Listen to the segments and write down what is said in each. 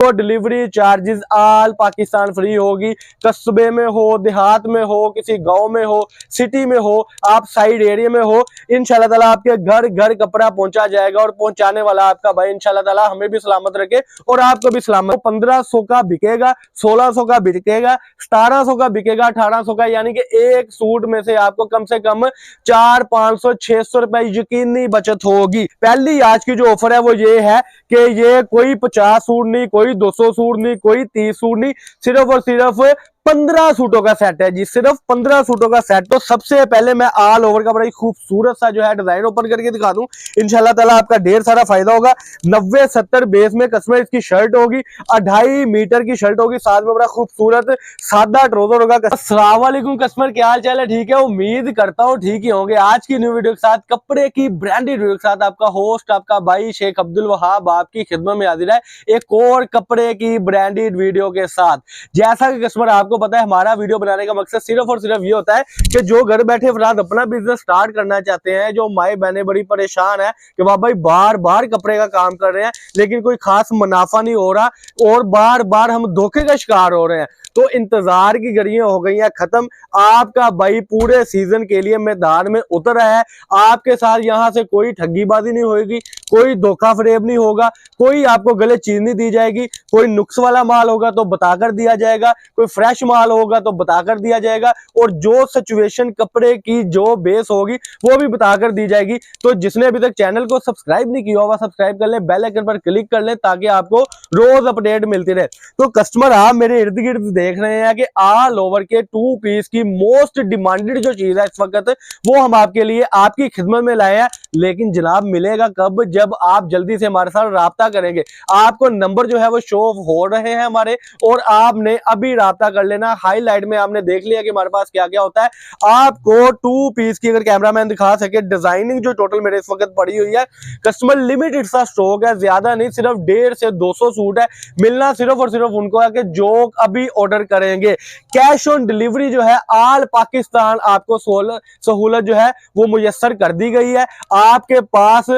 तो delivery charges आल Pakistan free होगी। कस्बे में हो, देहात में हो, किसी गांव में हो, सिटी में हो, आप साइड एरिया में हो, इंशाल्लाह ताला आपके घर घर कपड़ा पहुंचा जाएगा और पहुंचाने वाला आपका भाई इंशाल्लाह ताला हमें भी सलामत रखे और आपको भी सलामत। 1500 का बिकेगा, 1600 का बिकेगा, 1700 का बिकेगा, 1800 का, यानी कि एक सूट में से आपको कम से कम 400, 500, 600 रुपए यकीनी बचत होगी। पहली आज की जो ऑफर है वो ये है कि ये कोई 50 सूट नहीं, कोई 200 सूट नहीं, कोई 30 सूट नहीं, सिर्फ और सिर्फ 15 सूटों का सेट है जी, सिर्फ 15 सूटों का सेट। तो सबसे पहले मैं ऑल ओवर का बड़ा ही खूबसूरत सा जो है डिजाइन ओपन करके दिखा दूं, इंशाल्लाह ताला आपका ढेर सारा फायदा होगा। 90-70 बेस में कस्टमर इसकी शर्ट होगी, 2.5 मीटर की शर्ट होगी, साथ में बड़ा खूबसूरत सादा ट्राउजर होगा। अस्सलाम वालेकुम कस्टमर, क्या हाल चाल है? ठीक है, उम्मीद करता हूँ ठीक ही होंगे। आज की न्यू वीडियो के साथ, कपड़े की ब्रांडेड वीडियो के साथ आपका होस्ट आपका भाई शेख अब्दुल वहाब आपकी खिदमत में हाजिर है एक और कपड़े की ब्रांडेड वीडियो के साथ। जैसा कि कस्टमर आपको पता है, हमारा वीडियो बनाने का मकसद सिर्फ और सिर्फ ये होता है कि जो घर बैठे फिलहाल अपना बिजनेस स्टार्ट करना चाहते हैं, जो माए बहनें बड़ी परेशान है कि वाह भाई बार बार कपड़े का काम कर रहे हैं लेकिन कोई खास मुनाफा नहीं हो रहा और बार बार हम धोखे का शिकार हो रहे हैं, तो इंतजार की घड़ियां हो गई हैं खत्म। आपका भाई पूरे सीजन के लिए मैदान में उतर रहा है। आपके साथ यहां से कोई ठगीबाजी नहीं होगी, कोई धोखा फरेब नहीं होगा, कोई आपको गलत चीज नहीं दी जाएगी। कोई नुक्स वाला माल होगा तो बताकर दिया जाएगा, कोई फ्रेश माल होगा तो बताकर दिया जाएगा, और जो सिचुएशन कपड़े की जो बेस होगी वो भी बताकर दी जाएगी। तो जिसने अभी तक चैनल को सब्सक्राइब नहीं किया होगा, सब्सक्राइब कर ले, बेल आइकन पर क्लिक कर ले ताकि आपको रोज अपडेट मिलती रहे। तो कस्टमर आप मेरे इर्द गिर्द देख रहे हैं कि ऑल ओवर के 2 पीस की मोस्ट डिमांडेड जो चीज है इस वक्त, वो हम आपके लिए आपकी खिदमत में लाए हैं। लेकिन जनाब मिलेगा कब? जब आप जल्दी से हमारे साथ राब्ता करेंगे। आपको नंबर जो है वो शो हो रहे हैं हमारे, और आपने अभी राब्ता कर लेना। हाईलाइट में आपने देख लिया कि हमारे पास क्या क्या होता है। आपको 2 पीस की अगर कैमरामैन दिखा सके डिजाइनिंग जो टोटल मेरे इस वक्त पड़ी हुई है, कस्टमर लिमिटेड सा स्टॉक है, ज्यादा नहीं, सिर्फ 150 से 200 सूट है। मिलना सिर्फ और सिर्फ उनको है कि जो अभी ऑर्डर करेंगे। कैश ऑन डिलीवरी जो है ऑल पाकिस्तान आपको सहूलत जो है वो मुयस्सर कर दी गई है। आपके पास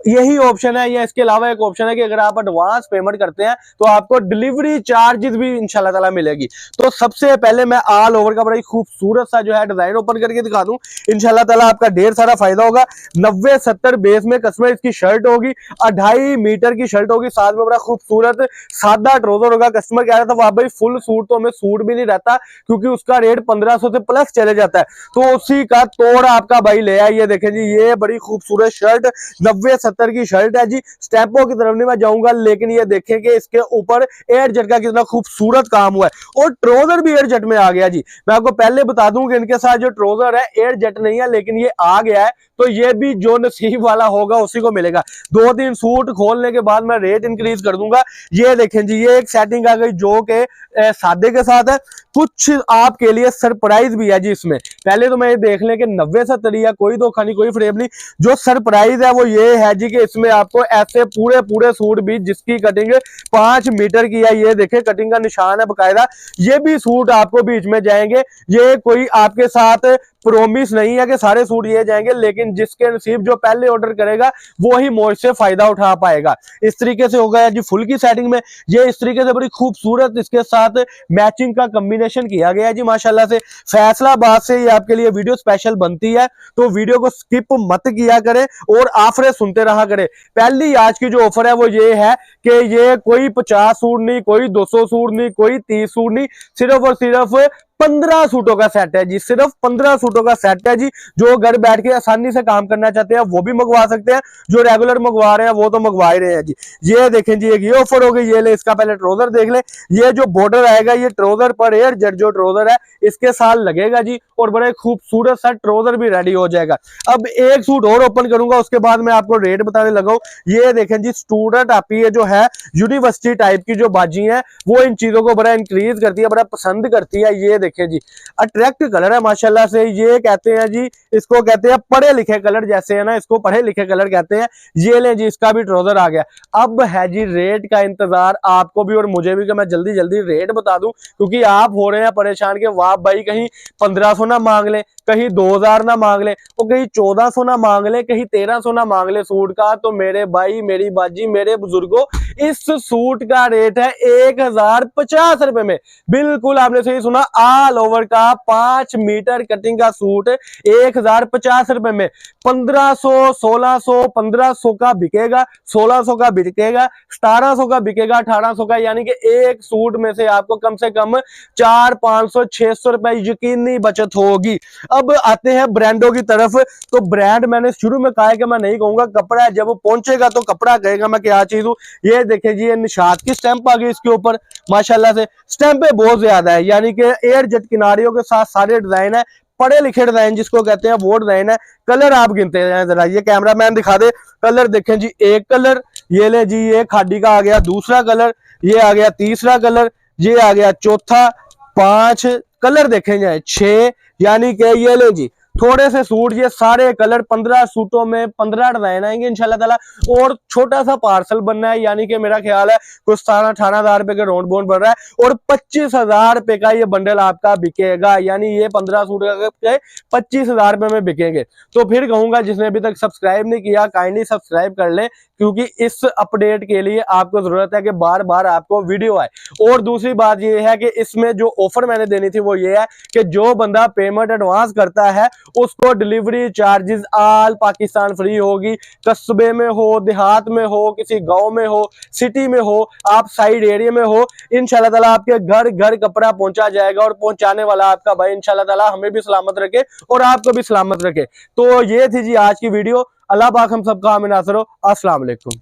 यही ऑप्शन है, या इसके अलावा एक ऑप्शन है कि अगर आप एडवांस पेमेंट करते हैं तो आपको डिलीवरी चार्जेस भी इंशाल्लाह ताला मिलेगी। तो सबसे पहले मैं ऑल ओवर का बड़ा ही खूबसूरत सा जो है डिजाइन ओपन करके दिखा दूं, इंशाल्लाह ताला आपका ढेर सारा फायदा होगा। 90-70 बेस में कस्टमर इसकी शर्ट होगी, 2.5 मीटर की शर्ट होगी, साथ में बड़ा खूबसूरत सादा ट्राउजर होगा। कस्टमर कह रहा था वहां भाई फुल सूट तो हमें सूट भी नहीं रहता क्योंकि उसका रेट 1500 से प्लस चले जाता है, तो उसी का तोड़ आपका भाई ले आया। ये देखें जी, ये बड़ी खूबसूरत शर्ट 90-70 की शर्ट है जी। स्टेपों की तरफ नहीं मैं जाऊंगा, लेकिन ये देखें कि इसके ऊपर एयर जेट का कितना खूबसूरत काम हुआ है, और ट्राउजर भी एयर जेट में आ गया जी। मैं आपको पहले बता दूं कि इनके साथ जो ट्राउजर है एयर जेट नहीं है, लेकिन ये आ गया है, तो ये भी जो नसीब वाला होगा उसी को मिलेगा। 2-3 सूट खोलने के बाद मैं रेट इंक्रीज कर दूंगा। ये देखें जी, ये एक सेटिंग आ गई जो कि सादे के साथ है। कुछ आपके लिए सरप्राइज भी है जी इसमें। पहले तो मैं ये देख लें कि 90-70 या कोई धोखा नहीं, कोई फ्रेब नहीं। जो सरप्राइज है वो ये है जी कि इसमें आपको ऐसे पूरे पूरे सूट भी जिसकी कटिंग 5 मीटर की है, ये देखें कटिंग का निशान है बकायदा, ये भी सूट आपको बीच में जाएंगे। ये कोई आपके साथ प्रोमिस नहीं है कि सारे सूट ये जाएंगे, लेकिन जिसके नसीब जो पहले ऑर्डर करेगा वो ही मौज से फायदा उठा पाएगा। इस तरीके से होगा जी फुल की सेटिंग में। ये इस तरीके से बड़ी खूबसूरत इसके साथ मैचिंग का कॉम्बिनेशन किया गया है जी माशाल्लाह से। फैसलाबाद से ये आपके लिए वीडियो स्पेशल बनती है, तो वीडियो को स्किप मत किया करें और आफरे सुनते रहा करें। पहली आज की जो ऑफर है वो ये है कि ये कोई 50 सूट नहीं, कोई 200 सूट नहीं, कोई 30 सूट नहीं, सिर्फ और सिर्फ 15 सूटों का सेट है जी, सिर्फ 15 सूटों का सेट है जी। जो घर बैठ के आसानी से काम करना चाहते हैं वो भी मंगवा सकते हैं, जो रेगुलर मंगवा रहे हैं वो तो मंगवा ही रहे हैं जी। ये देखें जी, एक ये ऑफर हो गई। ये ले, इसका पहले ट्राउजर देख ले। ये जो बॉर्डर आएगा, ये ट्राउजर पर एयर जेट जो ट्राउजर है इसके साथ लगेगा जी, और बड़े खूबसूरत सा ट्राउजर भी रेडी हो जाएगा। अब एक सूट और ओपन करूंगा, उसके बाद मैं आपको रेट बताने लगा। ये देखें जी, स्टूडेंट आपकी ये जो है यूनिवर्सिटी टाइप की जो बाजी है वो इन चीजों को बड़ा इंक्रीज करती है, बड़ा पसंद करती है। ये देखिए जी, अट्रैक्ट कलर है माशाल्लाह से। ये कहते हैं जी, इसको कहते हैं पढ़े लिखे कलर, जैसे है ना, इसको पढ़े लिखे कलर कहते हैं। ये लें जी, इसका भी ट्राउजर आ गया। अब है जी रेट का इंतजार आपको भी और मुझे भी कि मैं जल्दी जल्दी रेट बता दूं, क्योंकि आप हो रहे हैं परेशान के वाह भाई कहीं 1500 ना मांग ले, कहीं 2000 ना मांग ले, और कहीं 1400 ना मांग ले, कहीं 1300 ना मांग ले सूट का। तो मेरे भाई, मेरी बाजी, मेरे बुजुर्गों, इस सूट का रेट है 1050 रुपए में। बिल्कुल आपने सही सुना, ऑल ओवर का 5 मीटर कटिंग का सूट 1050 रुपए में। 1500, 1600, 1500 का बिकेगा, 1600 का बिकेगा, 1700 का बिकेगा, 1800 का, यानी कि एक सूट में से आपको कम से कम 400, 500, 600 रुपए यकीनी बचत होगी। अब आते हैं ब्रांडों की तरफ। तो ब्रांड मैंने शुरू में कहा है कि मैं नहीं कहूंगा, कपड़ा है, जब वो पहुंचेगा तो कपड़ा कहेगा मैं क्या चीज हूं। ये देखिए जी, ये निशात की स्टैंप आ गई इसके ऊपर माशाल्लाह से। स्टैंपें बहुत ज्यादा है, यानी कि एयर जेट किनारियों के साथ सारे डिजाइन है, पढ़े लिखे डिजाइन जिसको कहते हैं वो डिजाइन है। कलर आप गिनते हैं जरा, ये कैमरामैन दिखा दे कलर। देखें जी, एक कलर, ये ले जी, ये खादी का आ गया दूसरा कलर, ये आ गया तीसरा कलर, ये आ गया चौथा, 5 कलर देखें जाए, 6, यानी कि ये ले जी थोड़े से सूट, ये सारे कलर 15 सूटों में 15 डिजाइन आएंगे इंशाल्लाह ताला। और छोटा सा पार्सल बनना है, यानी कि मेरा ख्याल है कुछ 17-18 हजार रुपए का राउंड बोन बन रहा है, और 25,000 रुपए का ये बंडल आपका बिकेगा, यानी ये 15 सूट के 25,000 रुपए में बिकेंगे। तो फिर कहूंगा जिसने अभी तक सब्सक्राइब नहीं किया, काइंडली सब्सक्राइब कर ले, क्योंकि इस अपडेट के लिए आपको जरूरत है कि बार बार आपको वीडियो आए। और दूसरी बात यह है कि इसमें जो ऑफर मैंने देनी थी वो ये है कि जो बंदा पेमेंट एडवांस करता है उसको delivery charges all Pakistan free होगी। कस्बे में हो, देहात में हो, किसी गांव में हो, सिटी में हो, आप साइड एरिया में हो, इंशाल्लाह ताला आपके घर घर कपड़ा पहुंचा जाएगा। और पहुंचाने वाला आपका भाई इंशाल्लाह ताला हमें भी सलामत रखे और आपको भी सलामत रखे। तो ये थी जी आज की वीडियो। अल्लाह पाक हम सबका हामी नासर हो। अस्सलाम वालेकुम।